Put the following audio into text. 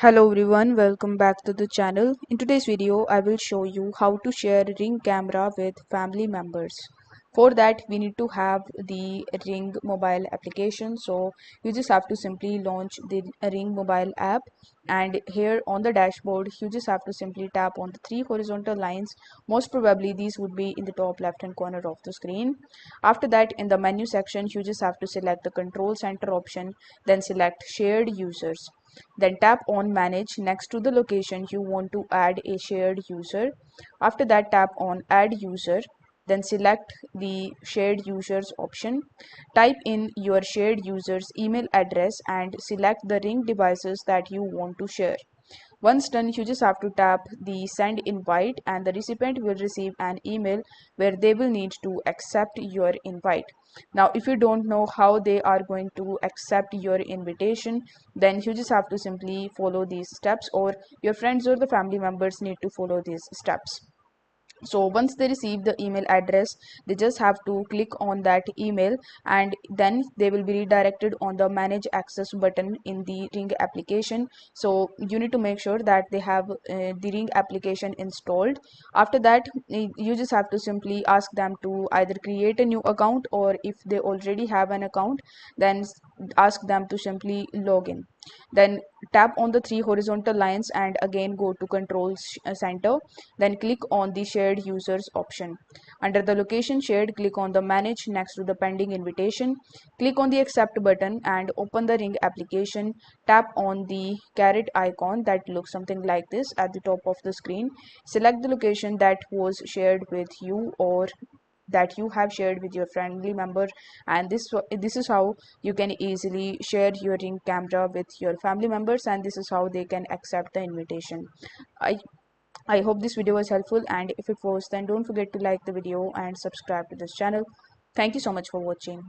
Hello everyone, welcome back to the channel. In today's video, I will show you how to share Ring camera with family members. For that, we need to have the Ring mobile application. So you just have to simply launch the Ring mobile app, and here on the dashboard, you just have to simply tap on the three horizontal lines. Most probably these would be in the top left hand corner of the screen. After that, in the menu section, you just have to select the control center option, then select shared users. Then tap on manage next to the location you want to add a shared user. After that, tap on add user. Then select the shared users option. Type in your shared user's email address and select the Ring devices that you want to share. Once done, you just have to tap the send invite and the recipient will receive an email where they will need to accept your invite. Now, if you don't know how they are going to accept your invitation, then you just have to simply follow these steps, or your friends or the family members need to follow these steps. So once they receive the email address, they just have to click on that email, and then they will be redirected on the manage access button in the Ring application. So you need to make sure that they have the Ring application installed. After that, you just have to simply ask them to either create a new account, or if they already have an account, then ask them to simply log in. Then tap on the three horizontal lines and again go to control center. Then click on the shared users option. Under the location shared, click on the manage next to the pending invitation. Click on the accept button and open the Ring application. Tap on the caret icon that looks something like this at the top of the screen. Select the location that was shared with you or that you have shared with your family member, and this is how you can easily share your Ring camera with your family members, and this is how they can accept the invitation. I hope this video was helpful, and if it was, then don't forget to like the video and subscribe to this channel. Thank you so much for watching.